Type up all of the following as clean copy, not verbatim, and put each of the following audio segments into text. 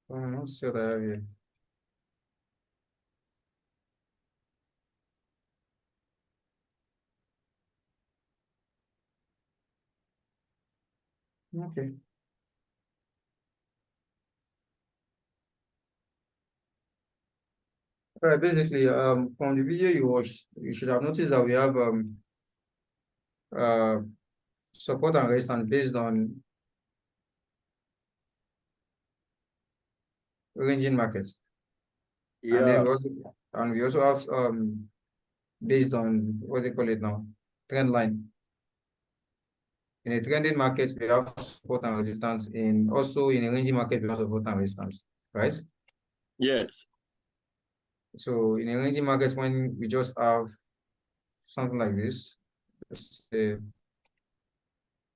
Not sure that I have here. Okay. All right, basically, from the video you watched, you should have noticed that we have uh support and resistance based on ranging markets. And then Yeah. we also have based on what they call it now, trend line. In a trending market, we have support and resistance. Also in a ranging market, we have support and resistance, right? Yes. So in a ranging market, when we just have something like this,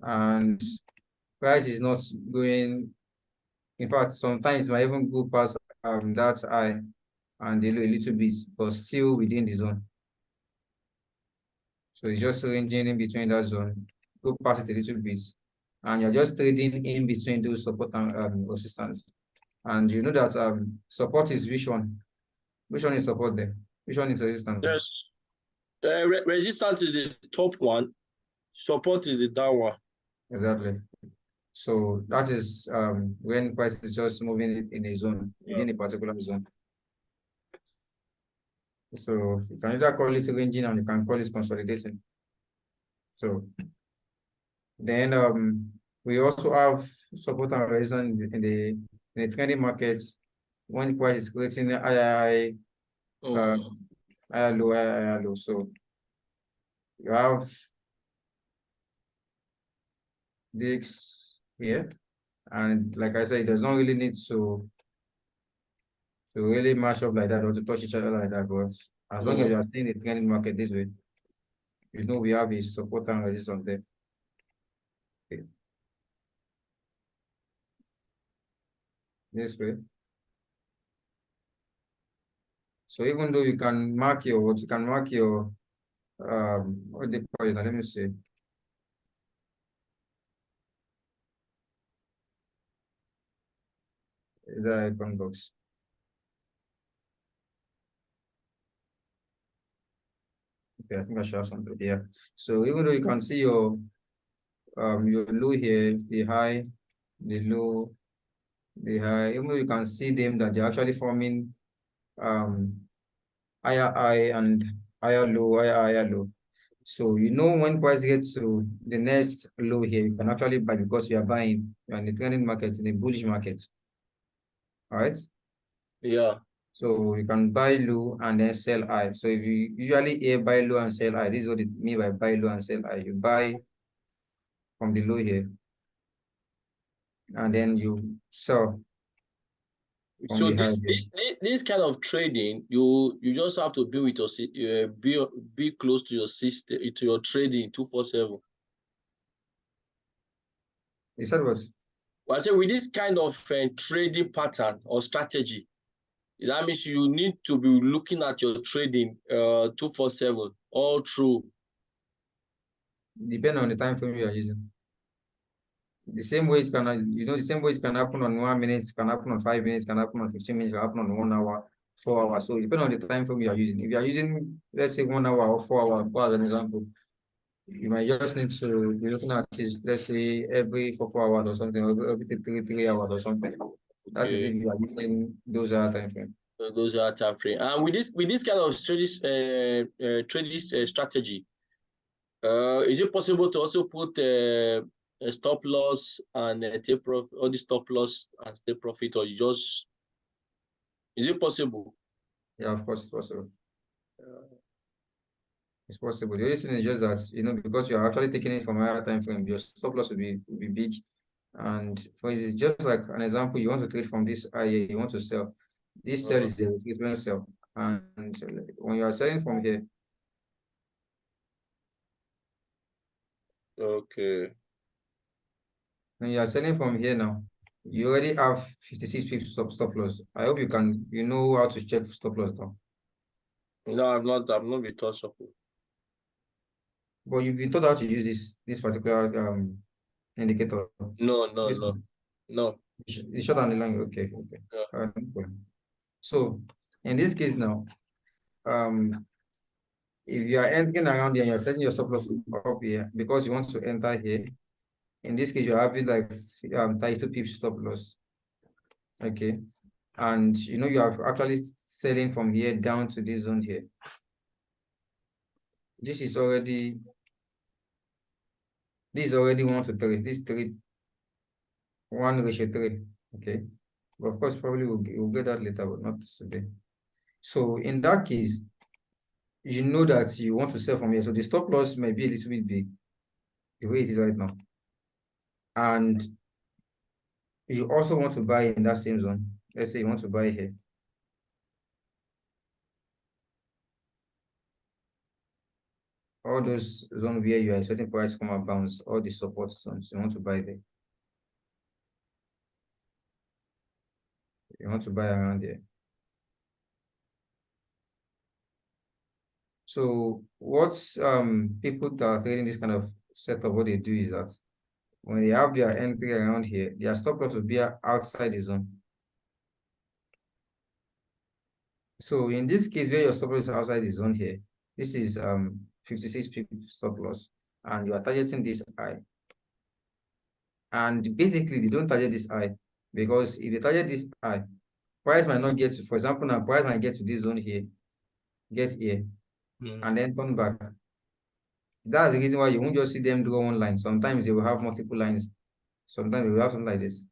and price is not going, in fact, sometimes it might even go past that high and a little bit, but still within the zone. So it's just ranging in between that zone, go past it a little bit, and you're just trading in between those support and resistance. And you know that support is which one? Which one is support there? Which one is resistance? Yes. Resistance is the top one. Support is the down one. Exactly. So that is when price is just moving in a zone, Yeah. within a particular zone. So you can either call it ranging and you can call it consolidating. So then we also have support and resistance in the trending markets when price is creating a higher higher low, higher low. So you have this here, and like I said, it does not really need to really match up like that or to touch each other like that. But as long as you are seeing the trending market this way, you know we have a support and resistance there. Okay. This way. So even though you can mark your what they call it, let me see. Is that icon box? Okay, I think I should have something here. So even though you can see your low here, the high, the low, the high, even though you can see them that they're actually forming um higher high and higher low, higher low. So you know when price gets to the next low here, you can actually buy because you are buying, you're in the trending market, in the bullish market. All right. Yeah. So you can buy low and then sell high. So if you usually hear buy low and sell high, this is what it mean by buy low and sell high. You buy from the low here and then you sell from So the high this here. this kind of trading, you just have to be with your be close to your system, to your trading 247. You said what? But I say with this kind of trading pattern or strategy, that means you need to be looking at your trading 247 all through. Depending on the time frame you are using. The same way it can, the same way it can happen on 1 minute, can happen on 5 minutes, can happen on 15 minutes, can happen on 1 hour, 4 hours. So depending on the time frame you are using. If you are using, let's say 1 hour or 4 hours, for an example, you might just need to be looking at this, let's say every 4 hours or something, or every 3 hours or something. That is if Okay. you are using those other time frame. So those are time frame. And with this kind of trading strategy, is it possible to also put a stop loss and take profit, all the stop loss and take profit, or you just, is it possible? Yeah, of course it's possible. It's possible. The only thing is just that, because you're actually taking it from a higher time frame, your stop loss will be big. And for instance, just like an example, you want to trade from this area, you want to sell. This sell is a retracement sell. And when you are selling from here, Okay. when you are selling from here now, you already have 56 pips stop loss. I hope you know how to check stop loss now. No, I've not been taught support. But you've been taught how to use this particular indicator. No, no, This no, one. no. The short and the long. Okay, okay. Yeah. No problem. So in this case now, if you are entering around here and you're setting your stop loss up here because you want to enter here, in this case, you're having like 32 pips stop loss. Okay. And you know you are actually selling from here down to this zone here. This is already 1 to 3. This 3, 1:3. Okay. But of course, probably we'll get that later, but not today. So in that case, you know that you want to sell from here. So the stop loss might be a little bit big, the way it is right now. And you also want to buy in that same zone. Let's say you want to buy here. All those zones where you are expecting price to come and bounce, all the support zones, you want to buy there. You want to buy around there. So what people that are trading this kind of setup, what they do is that when they have their entry around here, their stop loss will be outside the zone. So in this case, where your stop loss is outside the zone here, this is 56 pip stop loss, and you are targeting this high. And basically, they don't target this high because if they target this high, price might not get to, for example, now price might get to this zone here, get here, and then turn back. That's the reason why you won't just see them draw one line. Sometimes they will have multiple lines. Sometimes they will have something like this.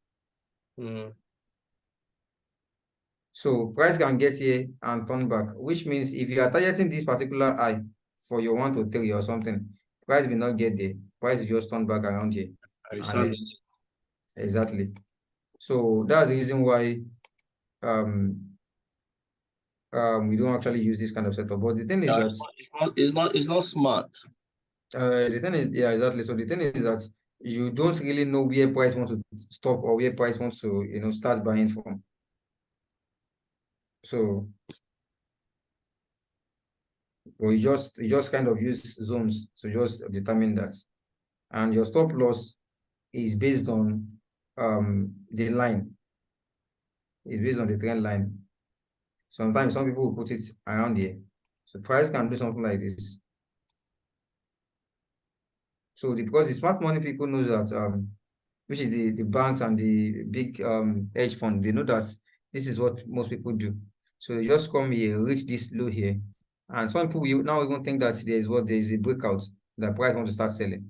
So price can get here and turn back, which means if you are targeting this particular high for your 1 to 3 or something, price will not get there. Price will just turn back around here. And then, exactly. So that's the reason why we don't actually use this kind of setup. But the thing is that it's not smart. the thing is, yeah, exactly. So the thing is that you don't really know where price wants to stop or where price wants to, start buying from. So, or you just kind of use zones to just determine that, and your stop loss is based on the line. It's based on the trend line. Sometimes some people will put it around here. So price can do something like this. So because the smart money people knows that which is the banks and the big hedge fund, they know that this is what most people do. So they just come here, reach this low here. And some people will now even think that there is a breakout, that price want to start selling.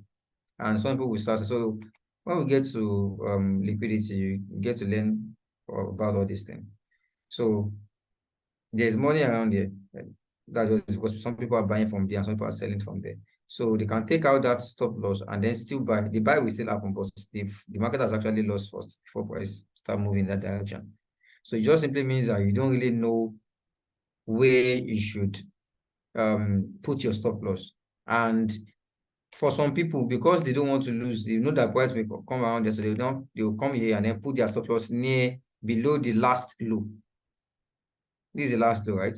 And some people will start. So when we get to liquidity, you get to learn about all these things. So there's money around here. That's just because some people are buying from there and some people are selling from there. So they can take out that stop loss and then still buy. The buy will still happen, but if the market has actually lost first before price start moving in that direction. So it just simply means that you don't really know where you should put your stop loss. And for some people, because they don't want to lose, they know that price will come around there, so they'll come here and then put their stop loss below the last low. This is the last low, right?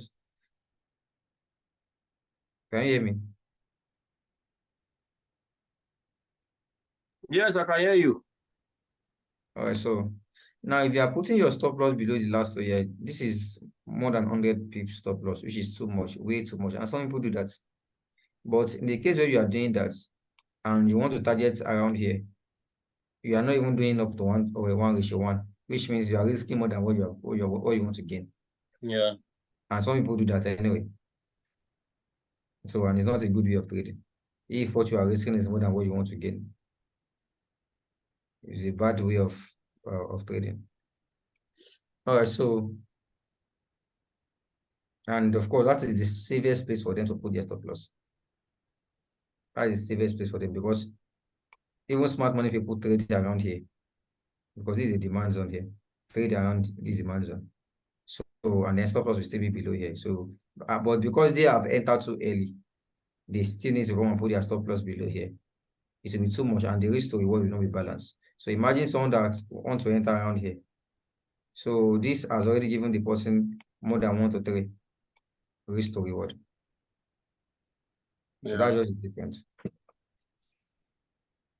Can you hear me? Yes, I can hear you. All right, so now if you are putting your stop loss below the last low here, this is more than 100 pips stop loss, which is too much, way too much. And some people do that. But in the case where you are doing that and you want to target around here, you are not even doing up to 1:1, which means you are risking more than what you want to gain. Yeah. And some people do that anyway. So, and it's not a good way of trading. If what you are risking is more than what you want to gain, it's a bad way of trading. All right, so, and of course, that is the safest place for them to put their stop loss. That is the safest place for them because even smart money people trade around here because this is a demand zone here. Trade around this demand zone. So, and then stop loss will still be below here. So, but because they have entered too early, they still need to come and put their stop loss below here. It will be too much, and the risk to reward will not be balanced. So imagine someone that wants to enter around here. So this has already given the person more than 1 to 3 risk to reward. So that's just different.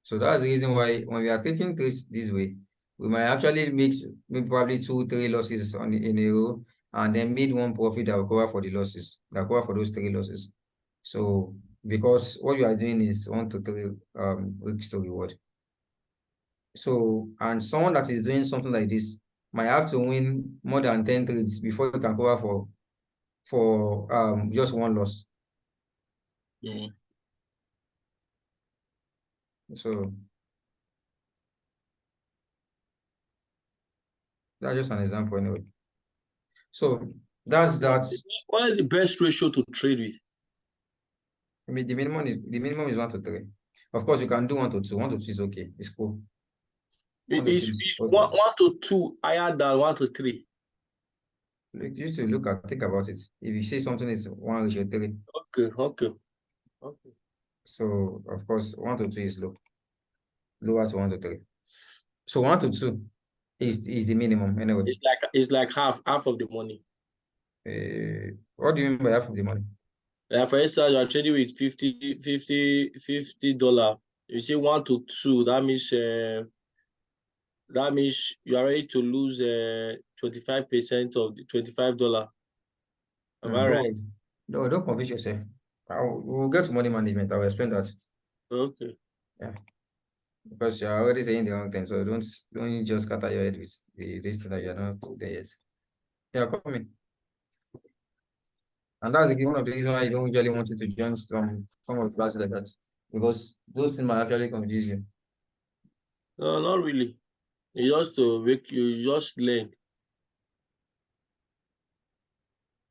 So that's the reason why when we are taking this way, we might actually make maybe probably 2, 3 losses in a row, and then made one profit that will cover for the losses, that cover for those 3 losses. So because what you are doing is 1 to 3 risks to reward. So, and someone that is doing something like this might have to win more than 10 trades before you can cover for just one loss. Mm. So that's just an example anyway. So that's that. What is the best ratio to trade with? I mean, the minimum is 1 to 3. Of course, you can do 1 to 2. 1 to 2 is okay. It's cool. 1 to 2 is Is okay. one to two higher than 1 to 3? Just to think about it. If you say something is 1 ratio 3, Okay, okay, okay. so of course 1 to 2 is lower to 1 to 3. So 1 to 2 is the minimum anyway. It's like half of the money. What do you mean by half of the money? Like for instance, you are trading with $50. You say 1 to 2, that means you are ready to lose 25% of the $25. Am I No, right? no, don't confuse yourself. We'll get to money management. I will explain that. Okay. Yeah, because you're already saying the wrong thing. So don't just scatter your head with this thing that you're not there yet. Yeah, come in. And that's one of the reasons why I don't usually want you to join some of the classes like that. Because those things might actually confuse you. No, not really. You just to make you just learn.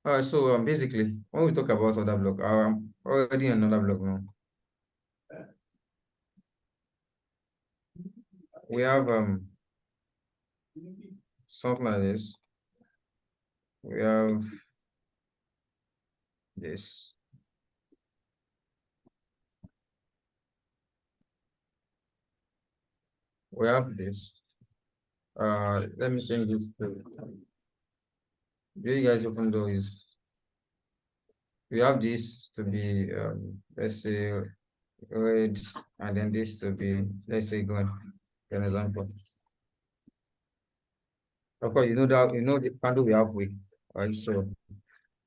All right, so basically, when we talk about other block, I'm already on another block now. We have something like this. We have this. We have this. Let me change this to you guys open door is we have this to be let's say red, and then this to be, let's say, green. For an example. Of course, you know the candle we have week, right? So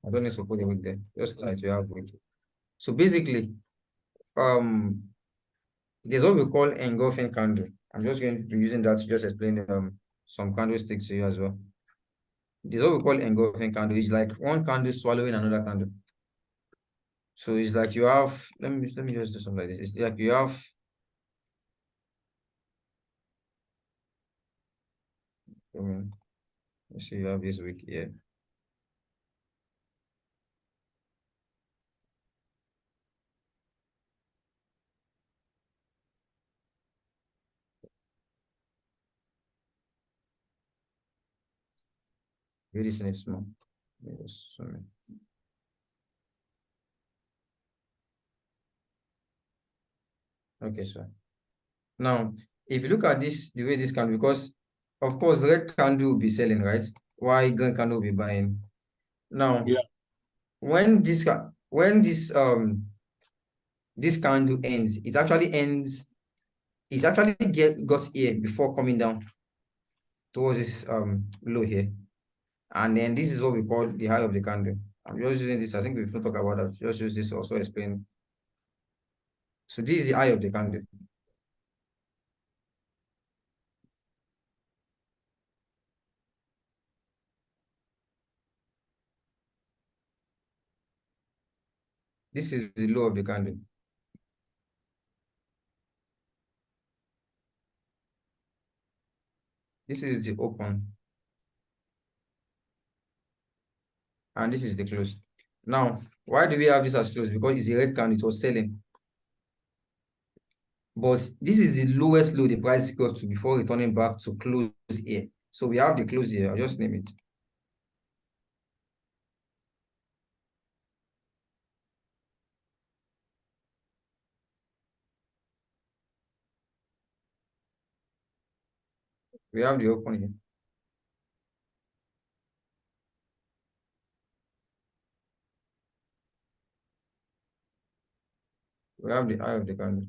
I don't need to put a week there. Just like we have week. So basically, um there's what we call engulfing candle. I'm just going to be using that to just explain some candlesticks to you as well. There's what we call engulfing candle. It's like one candle swallowing another candle. So it's like you have, let me just do something like this. It's like you have, let's see, you have this week here. Very small. Yes, sorry. Okay, so now if you look at this, the way this candle, because of course red candle will be selling, right? Why green candle will be buying? Now, Yeah. when this candle ends, it actually ends, it's actually got here before coming down towards this low here. And then this is what we call the high of the candle. I'm just using this. I think we've not talked about that. Just use this to also explain. So this is the high of the candle. This is the low of the candle. This is the open. And this is the close. Now, why do we have this as close? Because it's a red candle, it was selling. But this is the lowest low the price got to before returning back to close here. So we have the close here. I'll just name it. We have the open here. We have the high of the candle.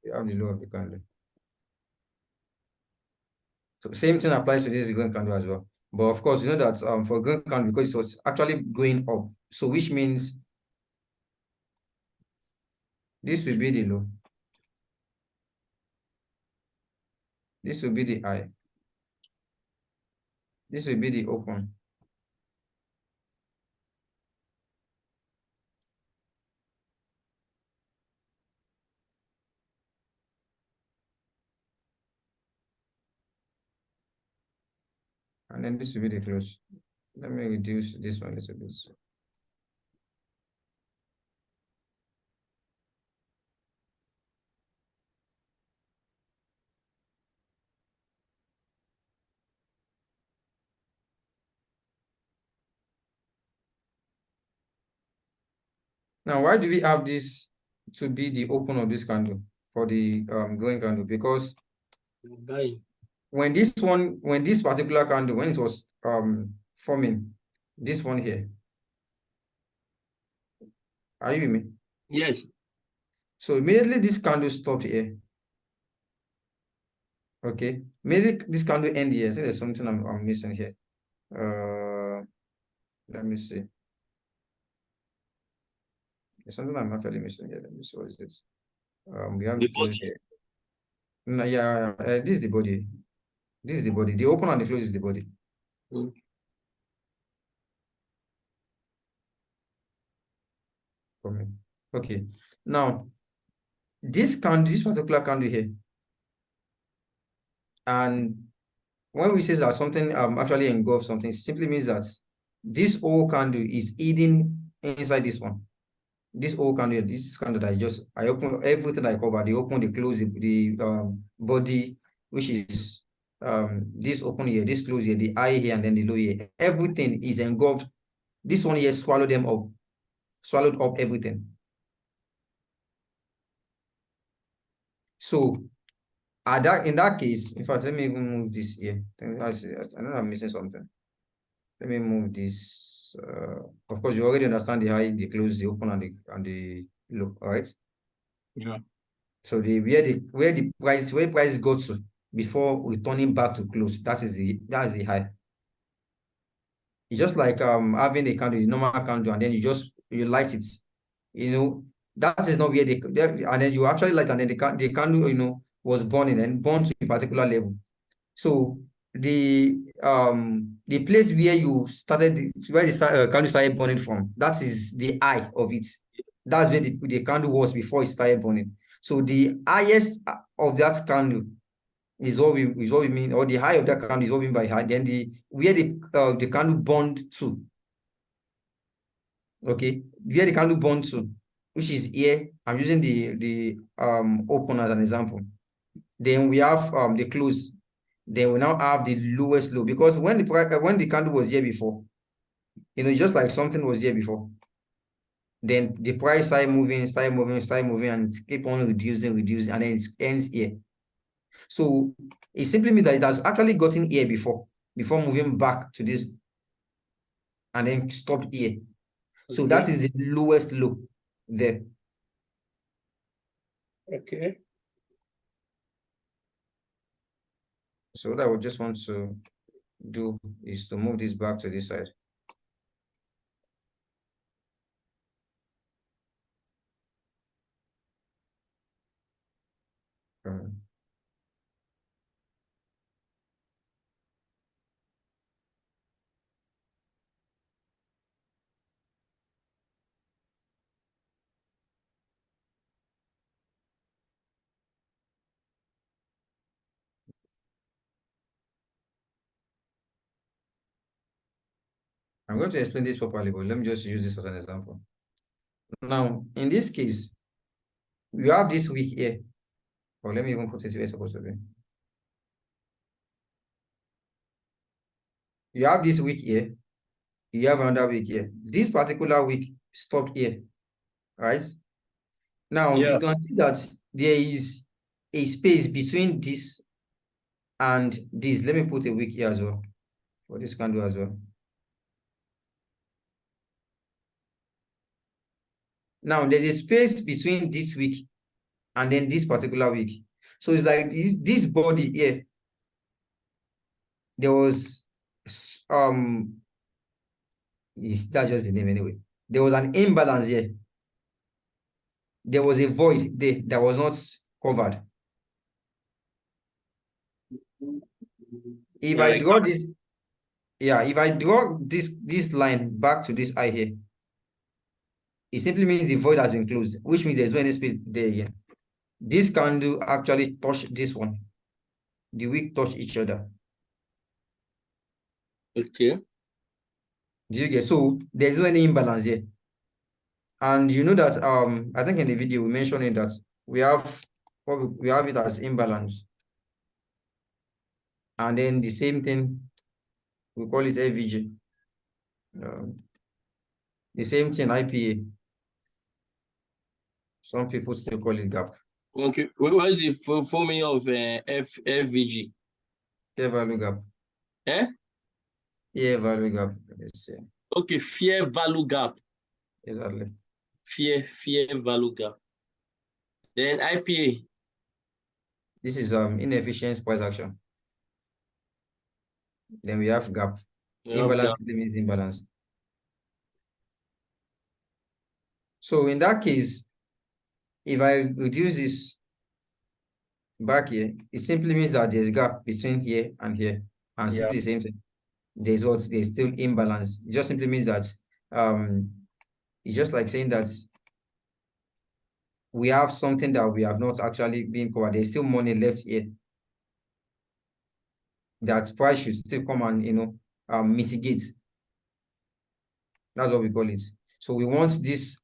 You have the low of the candle. So same thing applies to this green candle as well. But of course, you know that for green candle, because it was actually going up, so which means this will be the low. This will be the high. This will be the open. And then this will be the close. Let me reduce this one a little bit. Now, why do we have this to be the open of this candle for the green candle? Because when this particular candle, when it was forming, this one here, are you with me? Yes. So immediately this candle stopped here. Okay, immediately this candle end here. I think there's something I'm missing here. Let me see. There's something I'm actually missing here. Let me see, what is this? We have The to close body. here. No, yeah, this is the body. This is the body. The open and the close is the body. Mm. Okay. Now, this particular candle here, and when we say that something actually engulfs something, simply means that this whole candle is hidden inside this one. This whole candle, this candle that I open everything I cover, the open, the close, the body, which is this open here, this close here, the eye here, and then the low here. Everything is engulfed. This one here swallowed them up, swallowed up everything. So in that case, in fact, let me even move this here. I know I'm missing something. Let me move this. Of course, you already understand the high, the close, the open, and the low, right? Yeah. So where price go to before returning back to close, that is the high. It's just like having a candle, a normal candle, and then you light it. You know, that is not where and then you actually light, and then the candle, was burning and burned to a particular level. So the place where you started, where the candle started burning from, that is the eye of it. That's where the candle was before it started burning. So the highest of that candle is what we mean, or the high of that candle is what we mean by high. Then where the candle burned to, okay, where the candle burned to, which is here. I'm using the open as an example. Then we have the close. Then we now have the lowest low, because when the candle was here before, just like something was here before, then the price started moving, and it keep on reducing, and then it ends here. So it simply means that it has actually gotten here before moving back to this, and then stopped here. So Okay. that is the lowest low there. Okay. So what I would just want to do is to move this back to this side. I'm going to explain this properly, but let me just use this as an example. Now, in this case, you have this wick here. Or let me even put it where it's supposed to be. You have this wick here. You have another wick here. This particular wick stopped here, right? Now, Yeah. you can see that there is a space between this and this. Let me put a wick here as well, for this candle as well. Now, there's a space between this wick and then this particular week. So it's like this body here. There was that's just the name anyway. There was an imbalance here. There was a void there that was not covered. If I draw this, if I draw this line back to this eye here, it simply means the void has been closed, which means there's no any space there again. This candle actually touch this one. The wick touch each other. Okay. Do you get? So there's no any imbalance here. And you know that I think in the video we mentioned that we have it as imbalance. And then the same thing, we call it FVG. The same thing, IPA. Some people still call it gap. Okay. What is the full meaning of FVG? Fair value gap. Eh? Fair value gap. Let's see. Okay, fair value gap. Exactly. Fair value gap. Then IPA. This is inefficient price action. Then we have gap. Imbalance means imbalance. So in that case, if I reduce this back here, it simply means that there's gap between here and here, and still the same thing. There's still imbalance. It just simply means that it's just like saying that we have something that we have not actually been covered. There's still money left here. That price should still come and mitigate. That's what we call it. So we want this.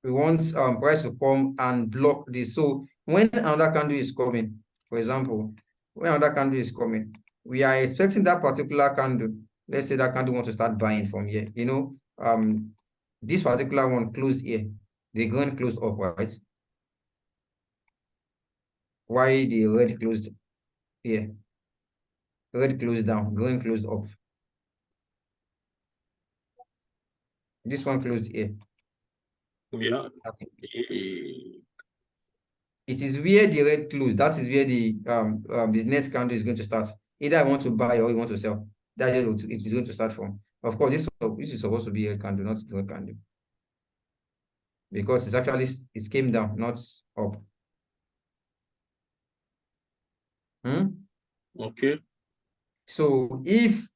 We want price to come and block this. So when another candle is coming, for example, when another candle is coming, we are expecting that particular candle. Let's say that candle wants to start buying from here. This particular one closed here. The green closed up, right? Why the red closed here? Red closed down, green closed up. This one closed here. Yeah. It is where the red closed. That is where the next candle is going to start. Either I want to buy or you want to sell. That's where it is going to start from. Of course, this is supposed to be a candle, not a candle. Because it came down, not up. Okay. So if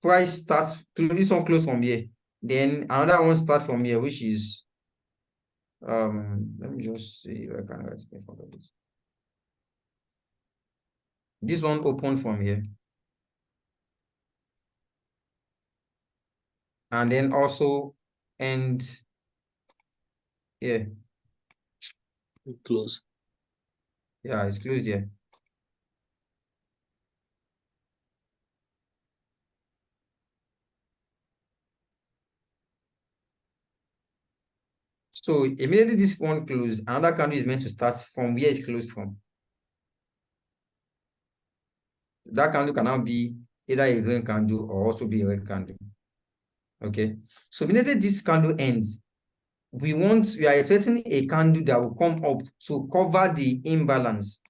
price starts, this one close from here, then another one start from here, which is let me just see if I can write it in front of this. This one opened from here. And then also end here. Close. Yeah, it's closed here. So immediately this one closed, another candle is meant to start from where it closed from. That candle can now be either a green candle or also be a red candle. Okay. So immediately this candle ends, we are expecting a candle that will come up to cover the imbalance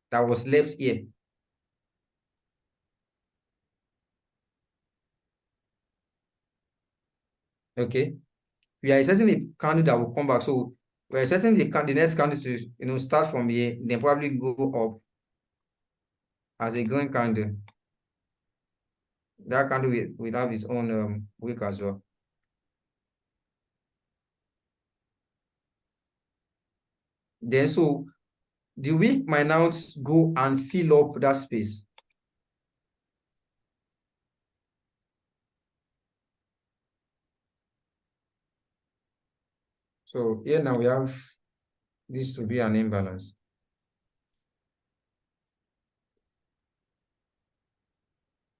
that was left here. Okay. We are expecting a candle that will come back. So we are expecting the next candle to start from here, then probably go up as a green candle. That candle will have its own wick as well. Then so the wick might now go and fill up that space. So here now we have this to be an imbalance.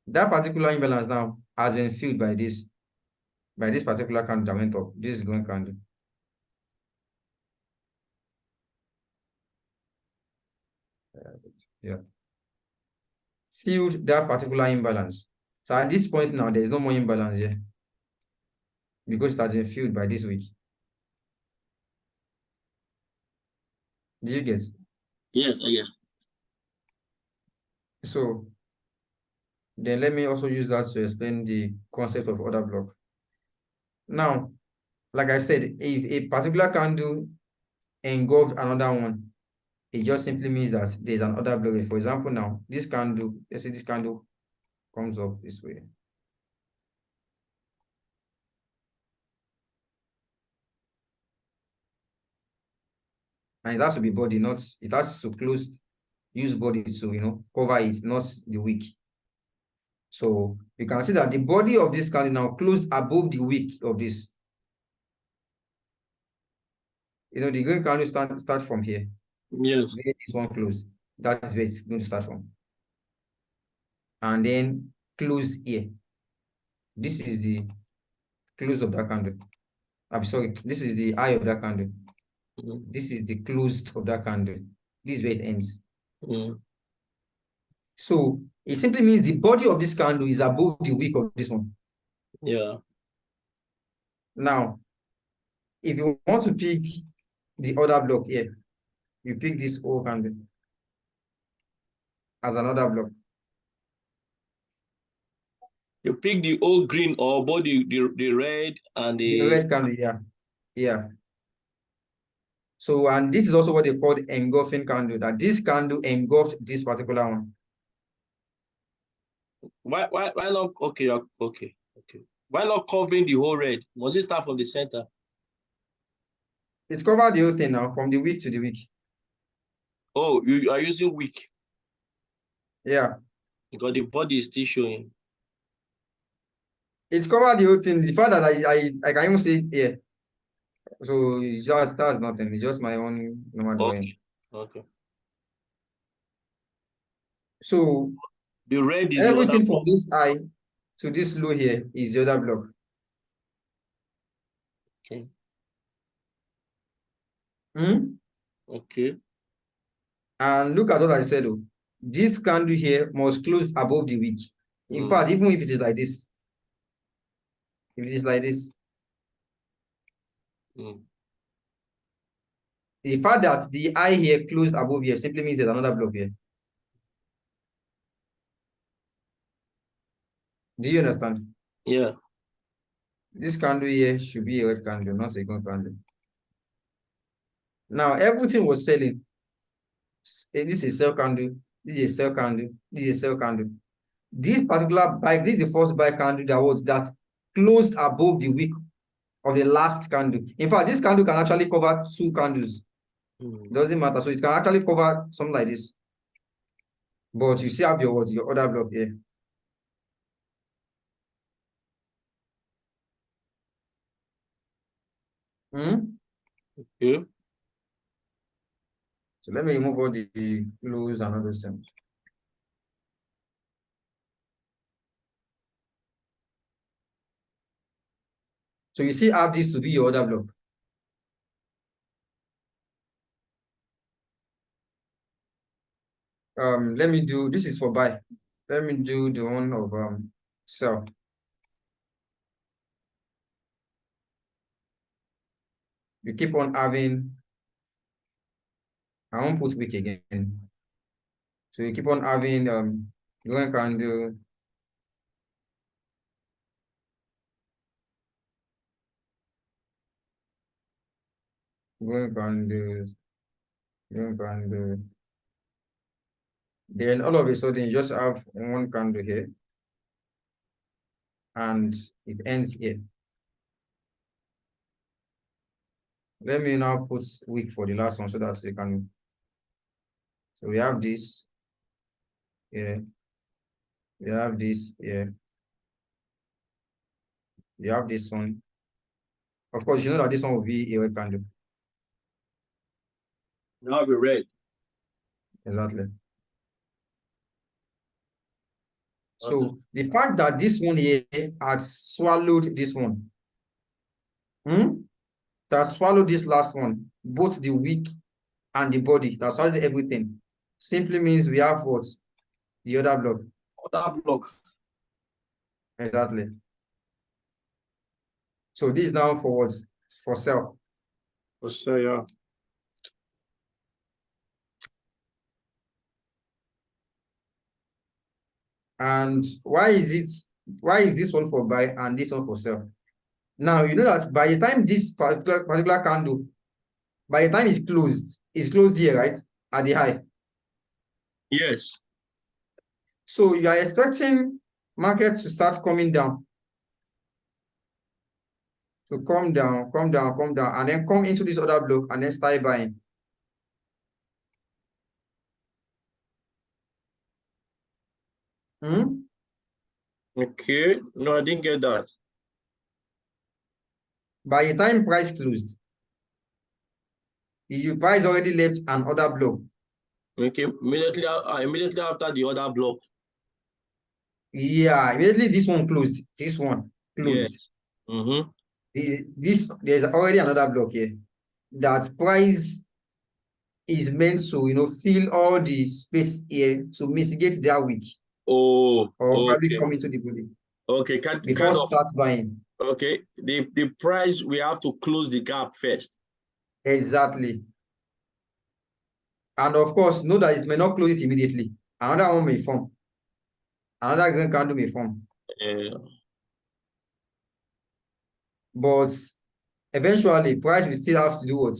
That particular imbalance now has been filled by this particular candle that went up. This is green candle. Yeah. Filled that particular imbalance. So at this point now, there is no more imbalance here because it has been filled by this wick. Do you get? Yes, yes. So then let me also use that to explain the concept of order block. Now, like I said, if a particular candle engulfed another one, it just simply means that there's an order block. For example, now this candle, let's say this candle comes up this way. And it has to be body, not, it has to close, use body to, cover it, not the wick. So you can see that the body of this candle now closed above the wick of this. The green candle start from here. Yes. Where this one closed. That is where it's going to start from. And then closed here. This is the close of that candle. I'm sorry, this is the eye of that candle. This is the closed of that candle. This is where it ends. So it simply means the body of this candle is above the wick of this one. Yeah. Now, if you want to pick the other block here, you pick this whole candle as another block. You pick the old green or both the red and The red candle, yeah. Yeah. So, and this is also what they call the engulfing candle, that this candle engulfed this particular one. Why not? Okay. Why not covering the whole red? Must it start from the center? It's covered the whole thing now, from the wick to the wick. Oh, you are using wick. Yeah. Because the body is still showing. It's covered the whole thing. The fact that I can even see it here. So it's just, that's nothing. It's just my own normal drawing. Okay. So the red is everything the from other this eye to this low here is the other block. Okay. Okay. And look at what I said. This candle here must close above the wick. In fact, even if it is like this, if it is like this, the fact that the eye here closed above here simply means there's another block here. Do you understand? Yeah. This candle here should be a red candle, not a green candle. Now everything was selling. This is sell candle, this is sell candle, this is sell candle. This particular bike, this is the first bike candle that closed above the wick of the last candle. In fact, this candle can actually cover two candles. Doesn't matter. So it can actually cover something like this. But you still have your other block here. Okay. So let me remove all the close and all those things. So you still have this to be your other block. Let me do, this is for buy. Let me do the one of sell. You keep on having, I won't put wick again. So you keep on having green candle, green candle, green candle. Then all of a sudden you just have one candle here and it ends here. Let me now put wick for the last one so that you can. So we have this here. We have this here. We have this one. Of course, you know that this one will be a red candle. Now it'll be red. Exactly. So the fact that this one here has swallowed this one, that swallowed this last one, both the wick and the body, that swallowed everything, simply means we have what? The other block. Other block. Exactly. So this is now for what? For sell. For sale, yeah. And why is this one for buy and this one for sell? Now you know that by the time this particular candle, by the time it's closed here, right? At the high. Yes. So you are expecting market to start coming down. To come down, and then come into this other block and then start buying. Okay. No, I didn't get that. By the time price closed, the price already left another block. Okay. Immediately after the other block. Yeah, immediately this one closed. This one closed. Yes. Mm-hmm. There's already another block here. That price is meant to fill all the space here to mitigate their weak. Oh, Or probably okay. come into the body. Okay, Before start buying. Okay, the price, we have to close the gap first. Exactly. And of course, know that it may not close it immediately. Another one may form. Another green candle may form. But eventually, price will still have to do what?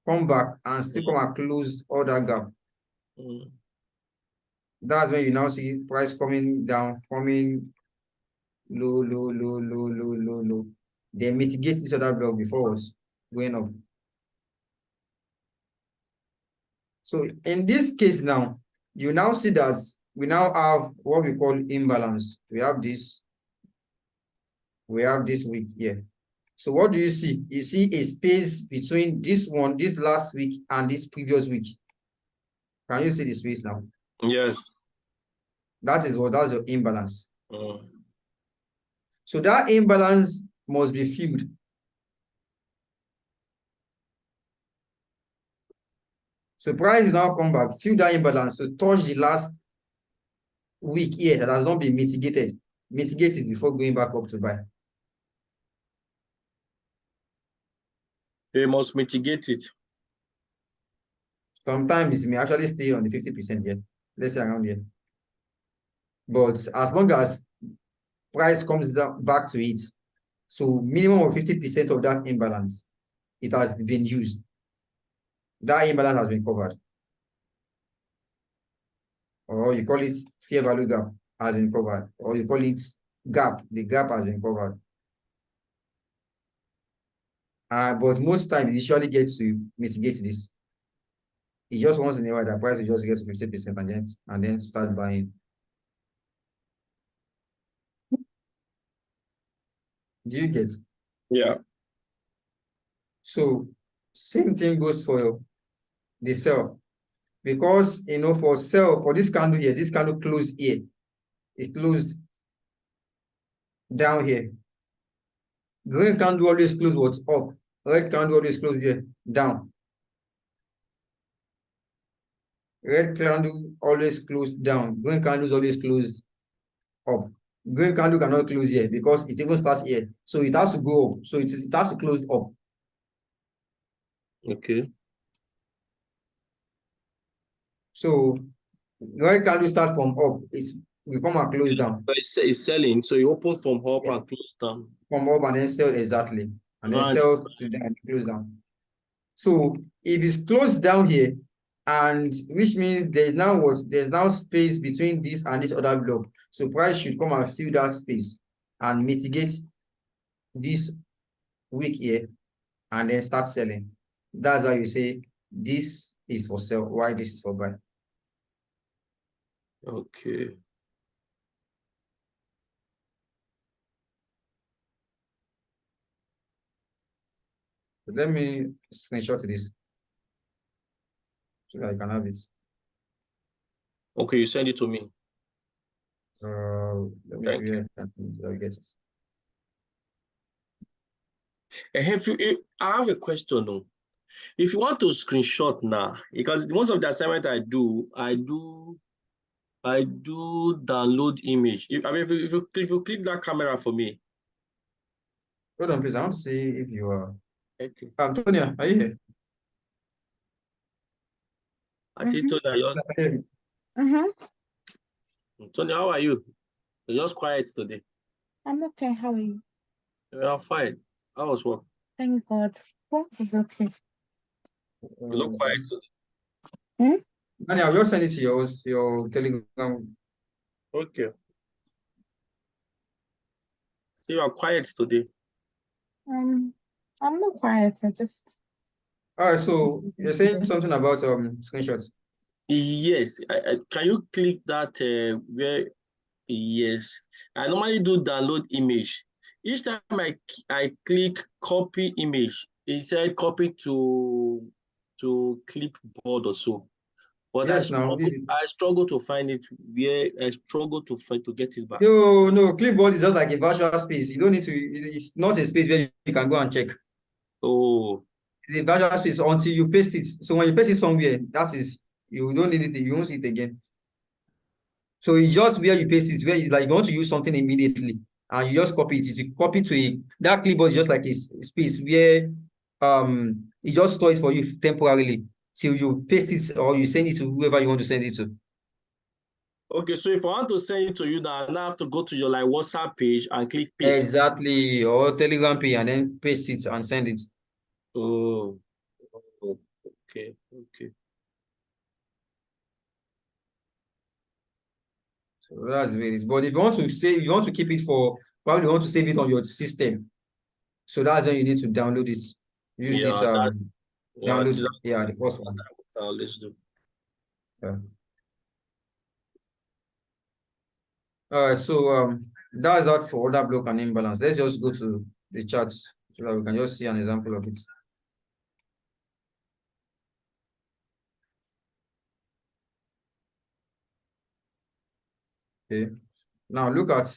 Come back and still come and close all that gap. That's when you now see price coming down, coming low, low, low, low, low, low, low. They mitigate this other block before it's going up. So in this case now, you now see that we now have what we call imbalance. We have this week here. So what do you see? You see a space between this last week, and this previous week. Can you see the space now? Yes. That's your imbalance. So that imbalance must be filled. So price will now come back, fill that imbalance to touch the last week here that has not been mitigated. Mitigate it before going back up to buy. They must mitigate it. Sometimes it may actually stay on the 50% here. Let's say around here. But as long as price comes down back to it, so minimum of 50% of that imbalance, it has been used. That imbalance has been covered. Or you call it fair value gap has been covered. Or you call it gap. The gap has been covered. But most times it usually gets to mitigate this. It's just once in a while that price will just get to 50% and then start buying. Do you get? Yeah. So same thing goes for the sell. Because for sell, for this candle here, this candle closed here. It closed down here. Green candle always close what's up. Red candle always close here, down. Red candle always closed down. Green candles always closed up. Green candle cannot close here because it even starts here. So it has to go up. So it has to close up. Okay. So red candle start from up. We come and close down. But it's selling, so you open from up and close down. From up and then sell exactly. And then sell to down and close down. So if it's closed down here, and which means there's now space between this and this other block. So price should come and fill that space and mitigate this week here and then start selling. That's why you say this is for sell, why this is for buy. Okay. But let me screenshot this so that I can have it. Okay, you send it to me. Let me see where I get it. I have a question though. If you want to screenshot now, because most of the assignment I do download image. If you click that camera for me. Hold on, please. I want to see if you are. Okay. Antonia, are you here? I think Tonya, Mm-hmm. Tonya, how are you? You're just quiet today. I'm okay. How are you? I'm fine. How was work? Thank God. Work is okay. You look quiet today. Hmm? And I'll just send it to your Telegram. Okay. So you are quiet today. I'm not quiet. I just All right, so you're saying something about screenshots. Yes. Can you click that where? Yes. I normally do download image. Each time I click copy image, it said copy to clipboard or so. But Yes, now I struggle to find it where I struggle to find to get it back. no, clipboard is just like a virtual space. You don't need to. It's not a space where you can go and check. Oh, It's a virtual space until you paste it. So when you paste it somewhere, that is, you don't need it. You won't see it again. So it's just where you paste it, where you like you want to use something immediately, and you just copy it. You copy to that clipboard is just like a space where it just store it for you temporarily till you paste it or you send it to whoever you want to send it to. okay. So if I want to send it to you now, I have to go to your like WhatsApp page and click paste. Exactly, or Telegram page and then paste it and send it. Oh, okay, okay. So that's the way it is. But if you want to save, you want to keep it for probably you want to save it on your system. So that's when you need to download it. Use this Yeah, download. that's Yeah, the first one. what I always do. Yeah. All right, so that's that for order block and imbalance. Let's just go to the charts so that we can just see an example of it. Okay. Now look at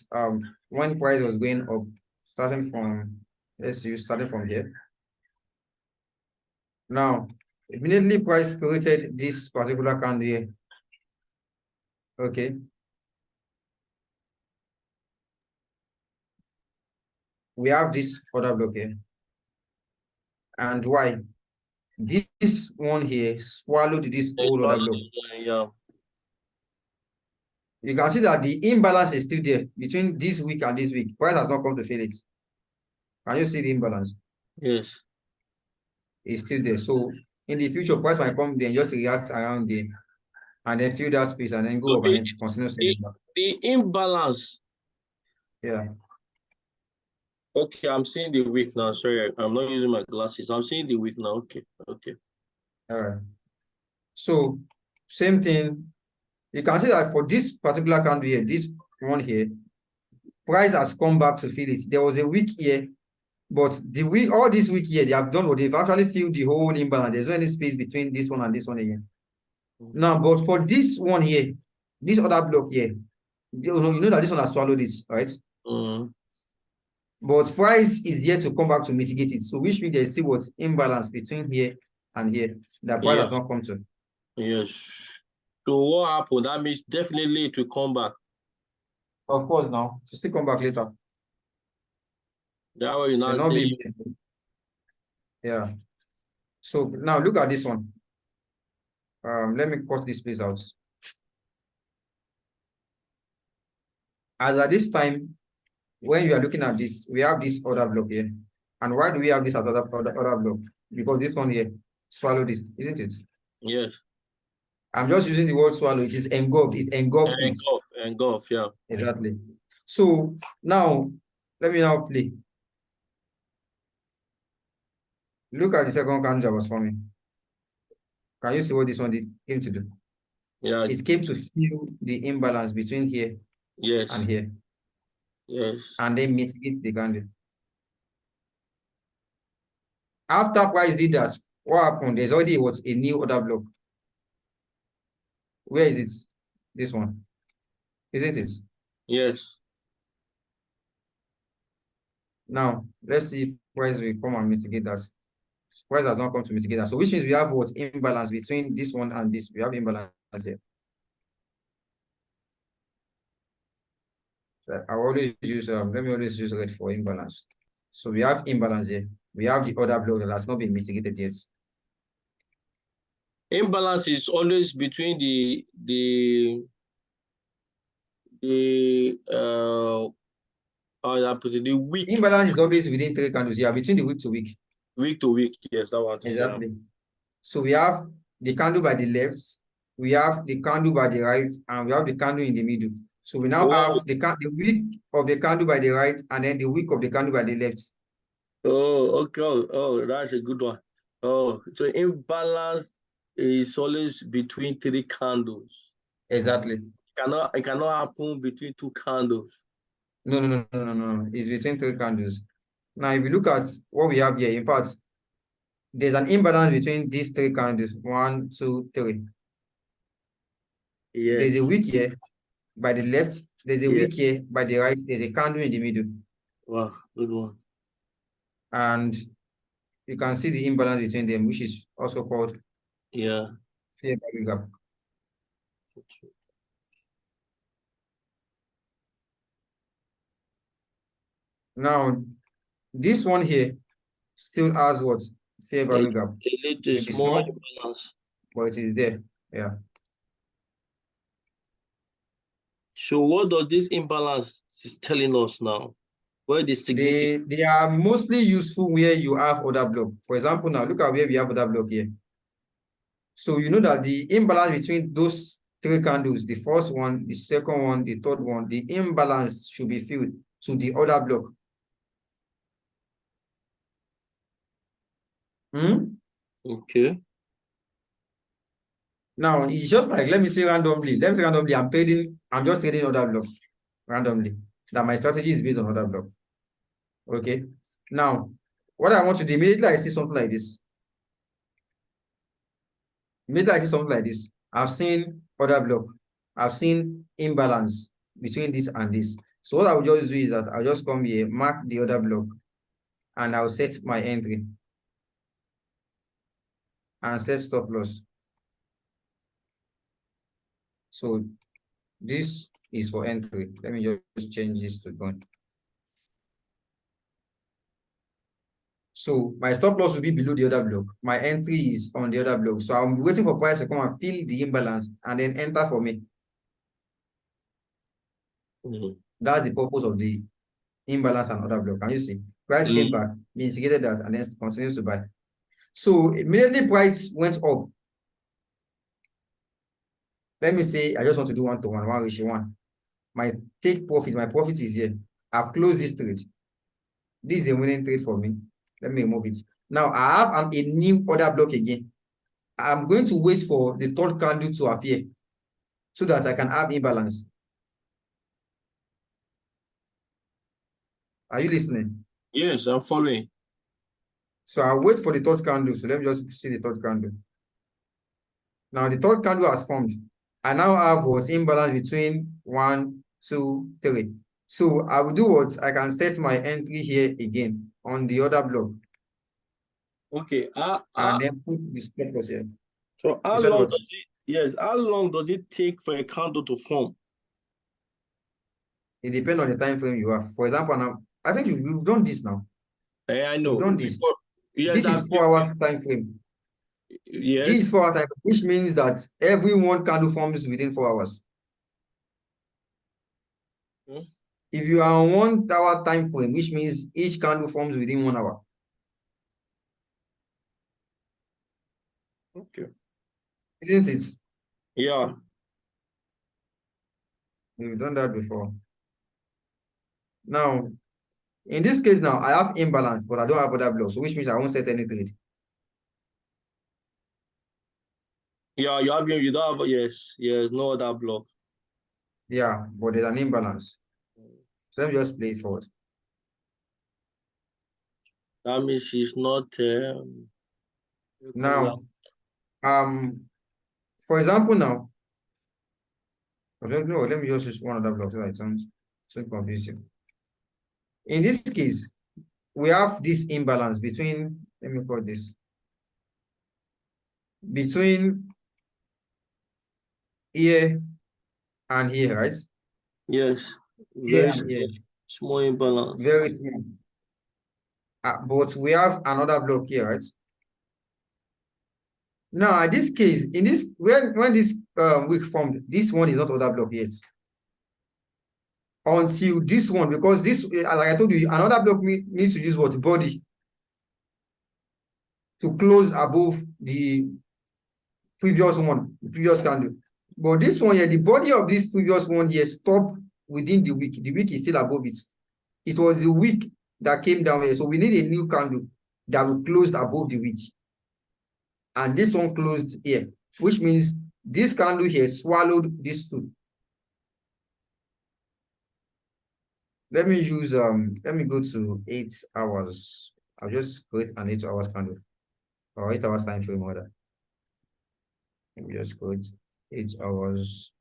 when price was going up, starting from starting from here. Now, immediately price created this particular candle here. Okay. We have this order block here. And why? This one here swallowed this old order block. Yeah. You can see that the imbalance is still there between this week and this week. Price has not come to fill it. Can you see the imbalance? Yes. It's still there. So in the future, price might come there and just react around there and then fill that space and then go So up and then continue selling back. the imbalance. Yeah. Okay, I'm seeing the week now. Sorry, I'm not using my glasses. I'm seeing the week now. Okay, okay. All right. So same thing. You can see that for this particular candle here, this one here, price has come back to fill it. There was a week here, but the week, all this week here, they have done what they've actually filled the whole imbalance. There's no any space between this one and this one again. Now, but for this one here, this other block here, you know that this one has swallowed it, right? But price is yet to come back to mitigate it. So which means there's still what's imbalance between here and here. That price has not come to. Yes. So what happened? That means definitely it will come back. Of course, now to still come back later. That way you now Not say. be. Yeah. So now look at this one. Let me cut this place out. As at this time, when you are looking at this, we have this other block here. And why do we have this other block? Because this one here swallowed it, isn't it? Yes. I'm just using the word swallow. It is engulfed. It engulfed it. Engulf, yeah. Exactly. So now, let me now play. Look at the second candle that was forming. Can you see what this one came to do? Yeah. It came to fill the imbalance between here and here. Yes. And then mitigate the candle. After price did that, what happened? There's already a new order block. Where is it? This one. Isn't it? Yes. Now, let's see if price will come and mitigate that. Price has not come to mitigate that. So which means we have what? Imbalance between this one and this. We have imbalance here. So I always use, let me always use red for imbalance. So we have imbalance here. We have the other block that has not been mitigated yet. Imbalance is always between the how I put it, the week Imbalance is always within 3 candles. Yeah, between the week to week. week to week. Yes, that one. Exactly. Yeah. So we have the candle by the left, we have the candle by the right, and we have the candle in the middle. So we now have the week of the candle by the right, and then the week of the candle by the left. Oh, okay. Oh, that's a good one. Oh, so imbalance is always between 3 candles. Exactly. It cannot happen between 2 candles. No. It's between 3 candles. Now, if you look at what we have here, in fact, there's an imbalance between these 3 candles. 1, 2, 3. Yes. There's a wick here by the left. There's a wick here by the right. There's a candle in the middle. Wow, good one. And you can see the imbalance between them, which is also called fair value gap. Now, this one here still has what? Fair value gap. A little small imbalance. But it is there. Yeah. So what does this imbalance is telling us now? Where the significance? They are mostly useful where you have other block. For example, now look at where we have other block here. So you know that the imbalance between those 3 candles, the first one, the second one, the third one, the imbalance should be filled to the other block. Okay. Now it's just like, let me say randomly, I'm just trading other block randomly. That my strategy is based on other block. Okay. Now, what I want to do immediately I see something like this. Immediately I see something like this. I've seen other block. I've seen imbalance between this and this. So what I will just do is that I'll just come here, mark the other block, and I'll set my entry and set stop loss. So this is for entry. Let me just change this to done. So my stop loss will be below the other block. My entry is on the other block. So I'm waiting for price to come and fill the imbalance and then enter for me. That's the purpose of the imbalance and other block. Can you see? Price came back, mitigated that, and then continued to buy. So immediately price went up. Let me say I just want to do 1-to-1, 1:1. My profit is here. I've closed this trade. This is a winning trade for me. Let me remove it. Now I have a new order block again. I'm going to wait for the third candle to appear so that I can have imbalance. Are you listening? Yes, I'm following. So I'll wait for the third candle. So let me just see the third candle. Now the third candle has formed. I now have what? Imbalance between 1, 2, 3. So I will do what? I can set my entry here again on the other block. Okay. And then put the stop loss here. So how long does it? Yes. How long does it take for a candle to form? It depends on the time frame you have. For example, now I think we've done this now. I know. We've done this. Yes, this is 4-hour time frame. Yes. This is 4-hour time frame, which means that every one candle forms within 4 hours. If you are on 1 hour time frame, which means each candle forms within 1 hour. Okay. Isn't it? Yeah. We've done that before. Now, in this case now, I have imbalance, but I don't have other blocks, which means I won't set any trade. Yeah, you don't have, yes, no other block. Yeah, but there's an imbalance. So let me just play it forward. That means she's not now, for example, now, let me just use one other block so that it sounds so confusing. In this case, we have this imbalance between, let me call this, between here and here, right? Yes, Here and here. Small imbalance. Very small. But we have another block here, right? Now, in this case, when this week formed, this one is not other block yet. until this one, because this, like I told you, another block needs to use what? Body to close above the previous one, previous candle. But this one here, the body of this previous one here stopped within the wick. The wick is still above it. It was the wick that came down here. So we need a new candle that will close above the wick. And this one closed here, which means this candle here swallowed this two. Let me use let me go to 8 hours. I'll just create an 8 hours candle or 8 hours time frame order. Let me just create 8 hours.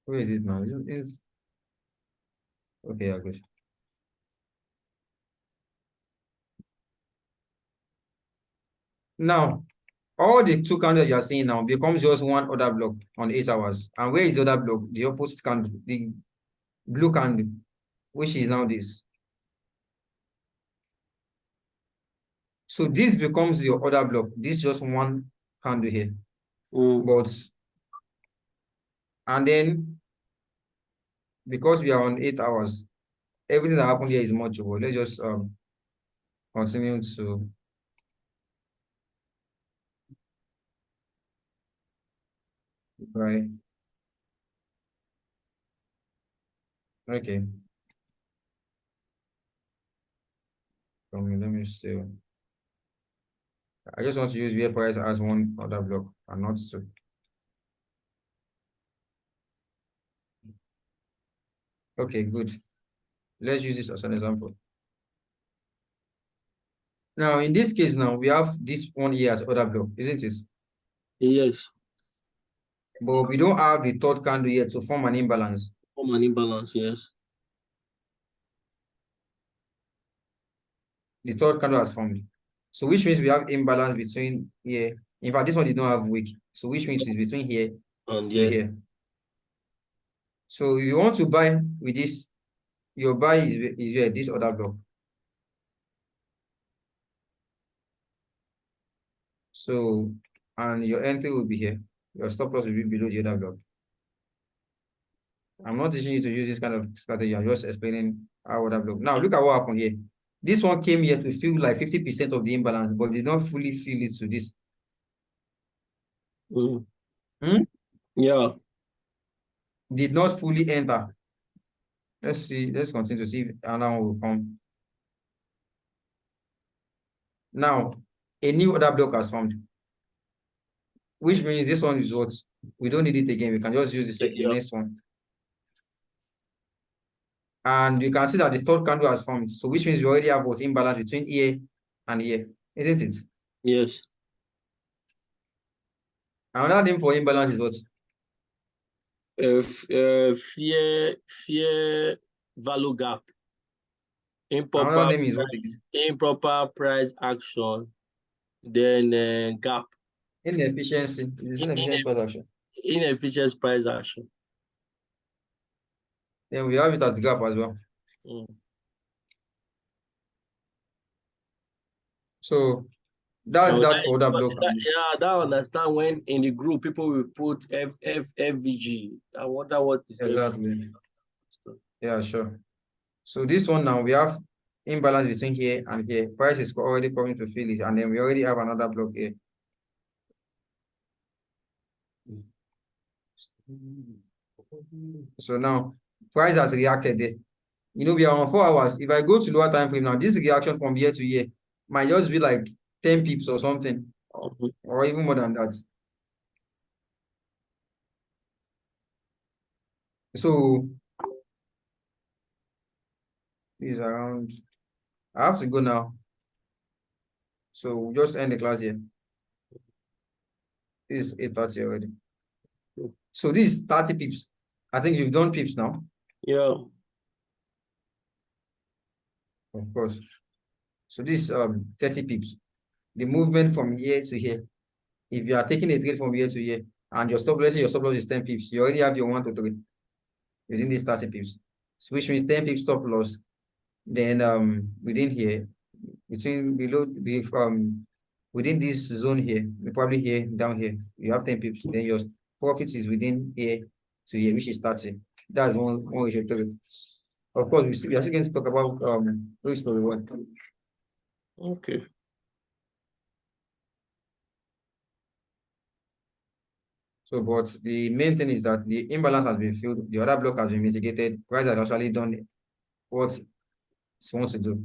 Where is it now? It's okay, I got it. Now, all the two candles you are seeing now becomes just one other block on 8 hours. And where is the other block? The opposite candle, the blue candle, which is now this. So this becomes your other block. This is just one candle here. But, and then, because we are on 8 hours, everything that happened here is multiple. Let's just continue to right. Okay. Let me still. I just want to use via price as one other block and not two. Okay, good. Let's use this as an example. Now, in this case, now we have this one here as other block, isn't it? Yes. But we don't have the third candle yet to form an imbalance. Form an imbalance, yes. The third candle has formed. So which means we have imbalance between here. In fact, this one did not have wick. So which means it's between here And to here. So if you want to buy with this, your buy is here, this other block. So, and your entry will be here. Your stop loss will be below the other block. I'm not teaching you to use this kind of strategy. I'm just explaining how other block. Now, look at what happened here. This one came here to feel like 50% of the imbalance, but did not fully feel it to this. Yeah. Did not fully enter. Let's see. Let's continue to see if another one will come. Now, a new other block has formed, which means this one is what? We don't need it again. We can just use the next one. And you can see that the third candle has formed. So which means we already have what? Imbalance between here and here, isn't it? Yes. Another name for imbalance is what? Fear value gap. Another name is what? Improper price action. Then gap. Inefficiency. It is inefficient price action. Inefficient price action. Then we have it as gap as well. So that's that for other block. Yeah, I don't understand when in the group people will put FVG. I wonder what is exactly. Yeah, sure. So this one now we have imbalance between here and here. Price is already coming to fill it, and then we already have another block here. So now price has reacted there. You know, we are on 4 hours. If I go to lower time frame now, this reaction from here to here might just be like 10 pips or something, or even more than that. So is around. I have to go now. So we'll just end the class here. This is 8:30 already. So this is 30 pips. I think you've done pips now. Yeah. Of course. So this 30 pips. The movement from here to here. If you are taking a trade from here to here, and your stop loss is 10 pips, you already have your 1 to 3 within these 30 pips. So which means 10 pips stop loss. Then within here, between below the within this zone here, probably here, down here, you have 10 pips, then your profit is within here to here, which is 30. That's one way to do it. Of course, we are still going to talk about risk for reward. Okay. So, but the main thing is that the imbalance has been filled, the other block has been mitigated, price has actually done what it wants to do.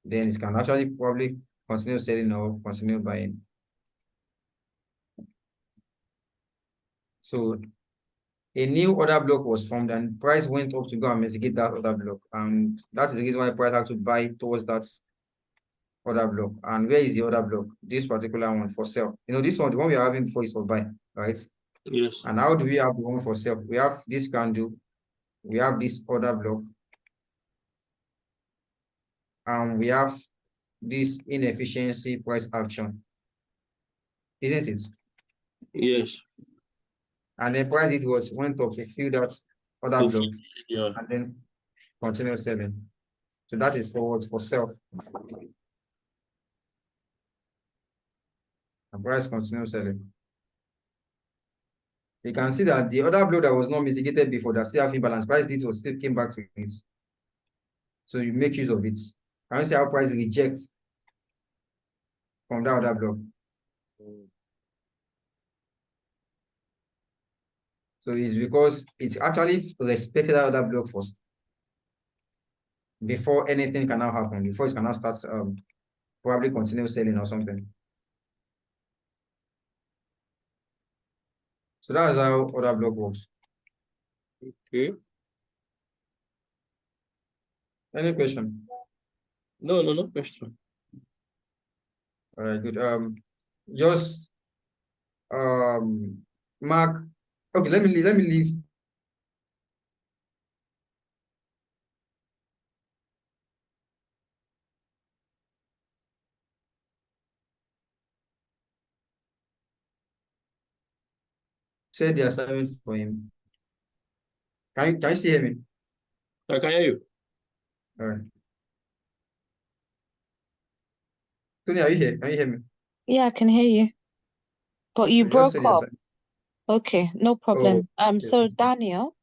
Then it can actually probably continue selling or continue buying. So a new order block was formed and price went up to go and mitigate that order block. And that is the reason why price had to buy towards that order block. And where is the order block? This particular one for sell. You know, this one, the one we are having before is for buy, right? Yes. And how do we have the one for sell? We have this candle, we have this order block, and we have this inefficiency price action, isn't it? Yes. And then price it was went up to fill that order block, Yeah. and then continue selling. So that is forward for sell. And price continue selling. You can see that the other blow that was not mitigated before, that still have imbalance, price did was still came back to it. So you make use of it. Can you see how price rejects from that other block? So it's because it's actually respected that other block first before anything can now happen, before it can now start probably continue selling or something. So that's how other block works. Okay. Any question? No question. All right, good. Just mark. Okay, let me leave. Say the assignment for him. Can you still hear me? I can hear you. All right. Tony, are you here? Can you hear me? Yeah, I can hear you. But you Just broke say the up. assignment. Okay, no Oh, problem. okay. So Daniel,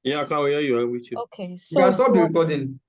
Yeah, I can hear you. I'm with you. okay, You can so stop the recording.